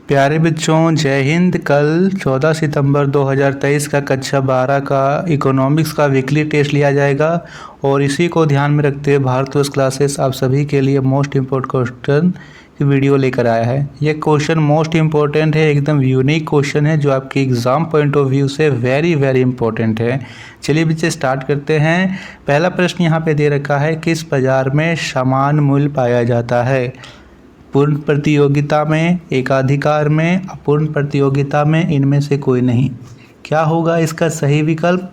प्यारे बच्चों, जय हिंद। कल 14 सितंबर 2023 का कक्षा 12 का इकोनॉमिक्स का वीकली टेस्ट लिया जाएगा और इसी को ध्यान में रखते हुए भारतवर्ष क्लासेस आप सभी के लिए मोस्ट इम्पोर्टेंट क्वेश्चन की वीडियो लेकर आया है। ये क्वेश्चन मोस्ट इम्पोर्टेंट है, एकदम यूनिक क्वेश्चन है जो आपके एग्ज़ाम पॉइंट ऑफ व्यू से वेरी इम्पोर्टेंट है। चलिए बच्चे स्टार्ट करते हैं। पहला प्रश्न यहाँ पे दे रखा है, किस बाजार में समान मूल्य पाया जाता है? पूर्ण प्रतियोगिता में, एकाधिकार में, अपूर्ण प्रतियोगिता में, इनमें से कोई नहीं। क्या होगा इसका सही विकल्प?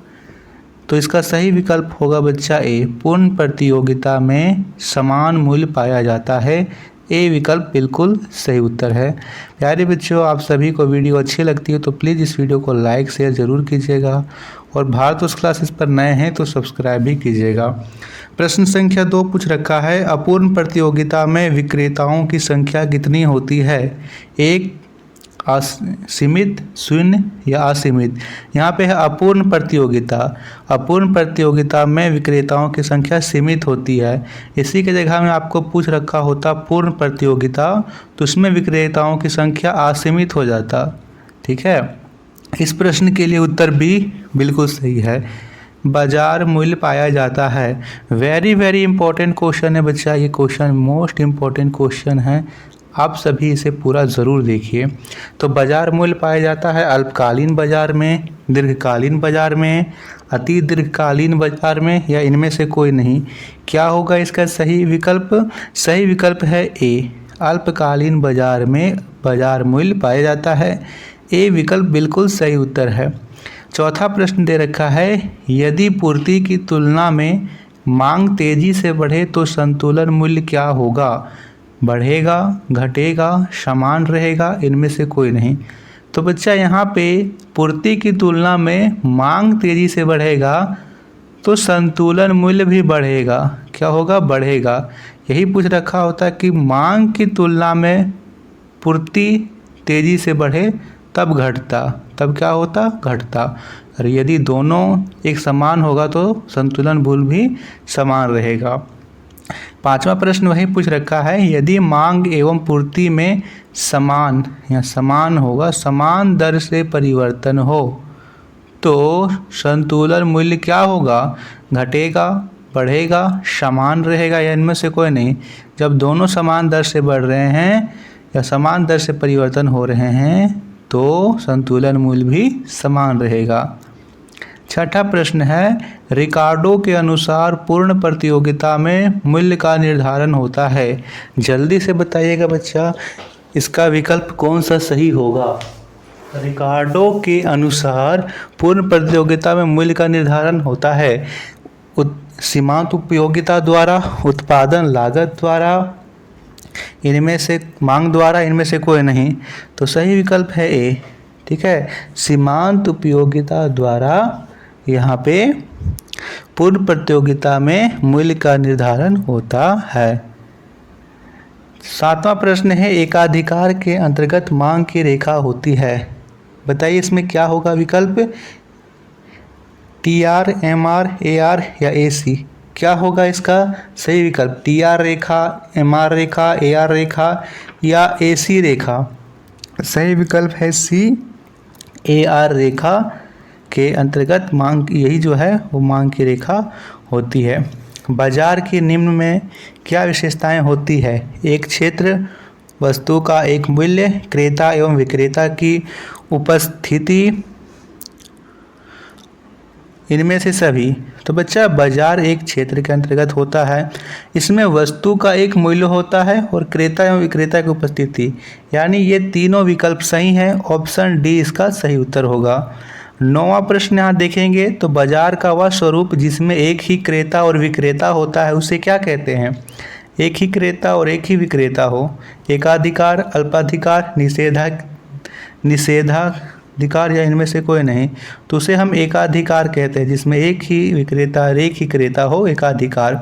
तो इसका सही विकल्प होगा बच्चा ए, पूर्ण प्रतियोगिता में समान मूल्य पाया जाता है। ए विकल्प बिल्कुल सही उत्तर है। प्यारे बच्चों, आप सभी को वीडियो अच्छी लगती है तो प्लीज़ इस वीडियो को लाइक शेयर ज़रूर कीजिएगा और भारतवर्ष क्लासेस पर नए हैं तो सब्सक्राइब भी कीजिएगा। प्रश्न संख्या 2 पूछ रखा है, अपूर्ण प्रतियोगिता में विक्रेताओं की संख्या कितनी होती है? 1, सीमित, शून्य या असीमित। यहाँ पे है अपूर्ण प्रतियोगिता। अपूर्ण प्रतियोगिता में विक्रेताओं की संख्या सीमित होती है। इसी के जगह में आपको पूछ रखा होता पूर्ण प्रतियोगिता, तो उसमें विक्रेताओं की संख्या असीमित हो जाता। ठीक है, इस प्रश्न के लिए उत्तर बी बिल्कुल सही है। बाजार मूल्य पाया जाता है। वेरी इंपॉर्टेंट क्वेश्चन है बच्चा, ये क्वेश्चन मोस्ट इम्पॉर्टेंट क्वेश्चन है, आप सभी इसे पूरा ज़रूर देखिए। तो बाजार मूल्य पाया जाता है अल्पकालीन बाजार में, दीर्घकालीन बाजार में, अति दीर्घकालीन बाजार में, या इनमें से कोई नहीं। क्या होगा इसका सही विकल्प? सही विकल्प है ए, अल्पकालीन बाजार में बाजार मूल्य पाया जाता है। ए विकल्प बिल्कुल सही उत्तर है। चौथा प्रश्न दे रखा है, यदि पूर्ति की तुलना में मांग तेजी से बढ़े तो संतुलन मूल्य क्या होगा? बढ़ेगा, घटेगा, समान रहेगा, इनमें से कोई नहीं। तो बच्चा यहाँ पे पूर्ति की तुलना में मांग तेजी से बढ़ेगा तो संतुलन मूल्य भी बढ़ेगा। क्या होगा? बढ़ेगा। यही पूछ रखा होता कि मांग की तुलना में पूर्ति तेजी से बढ़े तब घटता, तब क्या होता? घटता। और यदि दोनों एक समान होगा तो संतुलन मूल्य भी समान रहेगा। पांचवा प्रश्न वही पूछ रखा है, यदि मांग एवं पूर्ति में समान या समान होगा, समान दर से परिवर्तन हो तो संतुलन मूल्य क्या होगा? घटेगा, बढ़ेगा, समान रहेगा, या इनमें से कोई नहीं। जब दोनों समान दर से बढ़ रहे हैं या समान दर से परिवर्तन हो रहे हैं तो संतुलन मूल्य भी समान रहेगा। छठा प्रश्न है, रिकार्डो के अनुसार पूर्ण प्रतियोगिता में मूल्य का निर्धारण होता है। जल्दी से बताइएगा बच्चा, इसका विकल्प कौन सा सही होगा? रिकार्डो के अनुसार पूर्ण प्रतियोगिता में मूल्य का निर्धारण होता है सीमांत उपयोगिता द्वारा, उत्पादन लागत द्वारा, इनमें से मांग द्वारा, इनमें से कोई नहीं। तो सही विकल्प है ए। ठीक है, सीमांत उपयोगिता द्वारा यहाँ पे पूर्ण प्रतियोगिता में मूल्य का निर्धारण होता है। सातवां प्रश्न है, एकाधिकार के अंतर्गत मांग की रेखा होती है। बताइए इसमें क्या होगा विकल्प? TR, MR, AR या AC। क्या होगा इसका सही विकल्प? TR रेखा, MR रेखा, AR रेखा या AC रेखा। सही विकल्प है C, AR रेखा के अंतर्गत मांग, यही जो है वो मांग की रेखा होती है। बाजार के निम्न में क्या विशेषताएं होती है? एक क्षेत्र, वस्तु का एक मूल्य, क्रेता एवं विक्रेता की उपस्थिति, इनमें से सभी। तो बच्चा बाजार एक क्षेत्र के अंतर्गत होता है, इसमें वस्तु का एक मूल्य होता है और क्रेता एवं विक्रेता की उपस्थिति, यानी ये तीनों विकल्प सही हैं। ऑप्शन डी इसका सही उत्तर होगा। 9वां प्रश्न यहाँ देखेंगे तो बाजार का वह स्वरूप जिसमें एक ही क्रेता और विक्रेता होता है उसे क्या कहते हैं? एक ही क्रेता और एक ही विक्रेता हो, एकाधिकार, अल्पाधिकार, निषेधाधिकार या इनमें से कोई नहीं। तो उसे हम एकाधिकार कहते हैं, जिसमें एक ही विक्रेता और एक ही क्रेता हो, एकाधिकार।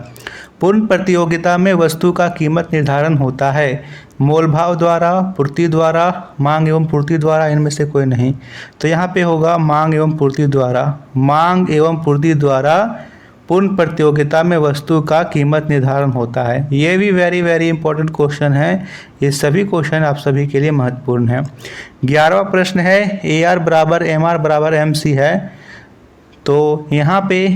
पूर्ण प्रतियोगिता में वस्तु का कीमत निर्धारण होता है मोल भाव द्वारा, पूर्ति द्वारा, मांग एवं पूर्ति द्वारा, इनमें से कोई नहीं। तो यहाँ पे होगा मांग एवं पूर्ति द्वारा। मांग एवं पूर्ति द्वारा पूर्ण प्रतियोगिता में वस्तु का कीमत निर्धारण होता है। ये भी वेरी वेरी इंपॉर्टेंट क्वेश्चन है। ये सभी क्वेश्चन आप सभी के लिए महत्वपूर्ण है। 11वां प्रश्न है AR बराबर MR बराबर MC है। तो यहाँ पे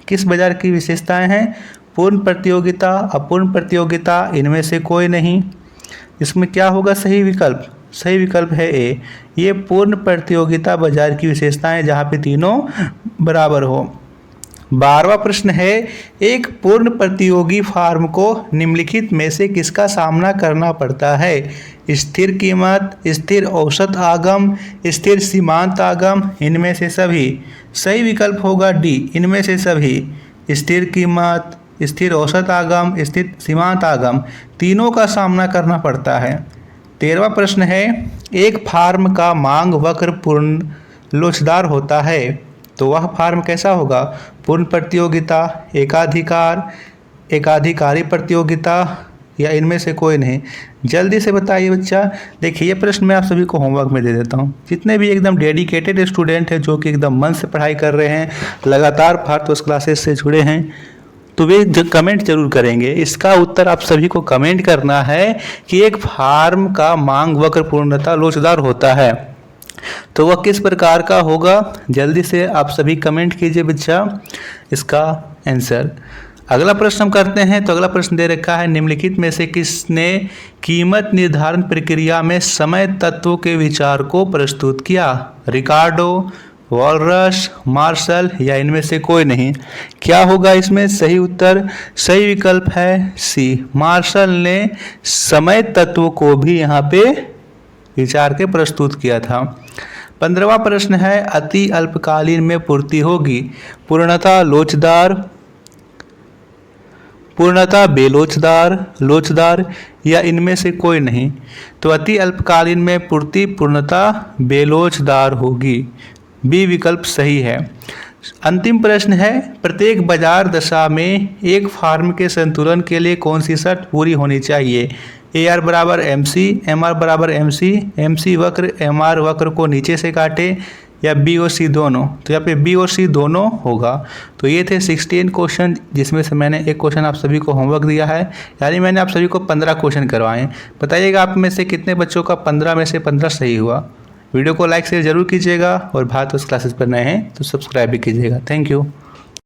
किस बाजार की विशेषताएं हैं? पूर्ण प्रतियोगिता, अपूर्ण प्रतियोगिता, इनमें से कोई नहीं। इसमें क्या होगा सही विकल्प? सही विकल्प है ए। ये पूर्ण प्रतियोगिता बाजार की विशेषताएं जहाँ पे तीनों बराबर हो। 12वां प्रश्न है एक पूर्ण प्रतियोगी फार्म को निम्नलिखित में से किसका सामना करना पड़ता है? स्थिर कीमत, स्थिर औसत आगम, स्थिर सीमांत आगम, इनमें से सभी। सही विकल्प होगा डी, इनमें से सभी। स्थिर कीमत, स्थिर औसत आगम, स्थिर सीमांत आगम, तीनों का सामना करना पड़ता है। 13वां प्रश्न है एक फार्म का मांग वक्र पूर्ण लोचदार होता है, तो वह फार्म कैसा होगा? पूर्ण प्रतियोगिता, एकाधिकार, एकाधिकारी प्रतियोगिता, या इनमें से कोई नहीं। जल्दी से बताइए बच्चा। देखिए ये प्रश्न मैं आप सभी को होमवर्क में दे देता हूँ। जितने भी एकदम डेडिकेटेड स्टूडेंट हैं जो कि एकदम मन से पढ़ाई कर रहे हैं, लगातार भारत क्लासेस से जुड़े हैं, तो वे कमेंट जरूर करेंगे। इसका उत्तर आप सभी को कमेंट करना है कि एक फार्म का मांग वक्र पूर्णता लोचदार होता है, तो वह किस प्रकार का होगा? जल्दी से आप सभी कमेंट कीजिए बच्चा इसका आंसर। अगला प्रश्न हम करते हैं। तो अगला प्रश्न दे रखा है निम्नलिखित में से किसने कीमत निर्धारण प्रक्रिया में समय तत्वों के विचार को प्रस्तुत किया? रिकार्डो, वॉलरस, मार्शल, या इनमें से कोई नहीं। क्या होगा इसमें सही उत्तर? सही विकल्प है सी, मार्शल ने समय तत्व को भी यहाँ पे विचार के प्रस्तुत किया था। 15वां प्रश्न है अति अल्पकालीन में पूर्ति होगी, पूर्णता लोचदार, पूर्णता बेलोचदार, लोचदार, या इनमें से कोई नहीं। तो अति अल्पकालीन में पूर्ति पूर्णता बेलोचदार होगी। बी विकल्प सही है। अंतिम प्रश्न है प्रत्येक बाजार दशा में एक फार्म के संतुलन के लिए कौन सी शर्त पूरी होनी चाहिए? AR बराबर MC, MR बराबर MC, MC वक्र MR वक्र को नीचे से काटे, या B और C दोनों। तो यहाँ पे B और C दोनों होगा। तो ये थे 16 क्वेश्चन, जिसमें से मैंने एक क्वेश्चन आप सभी को होमवर्क दिया है, यानी मैंने आप सभी को 15 क्वेश्चन करवाए। बताइएगा आप में से कितने बच्चों का 15 में से 15 सही हुआ। वीडियो को लाइक शेयर जरूर कीजिएगा और भारत क्लासेस पर नए हैं तो सब्सक्राइब भी कीजिएगा। Thank you.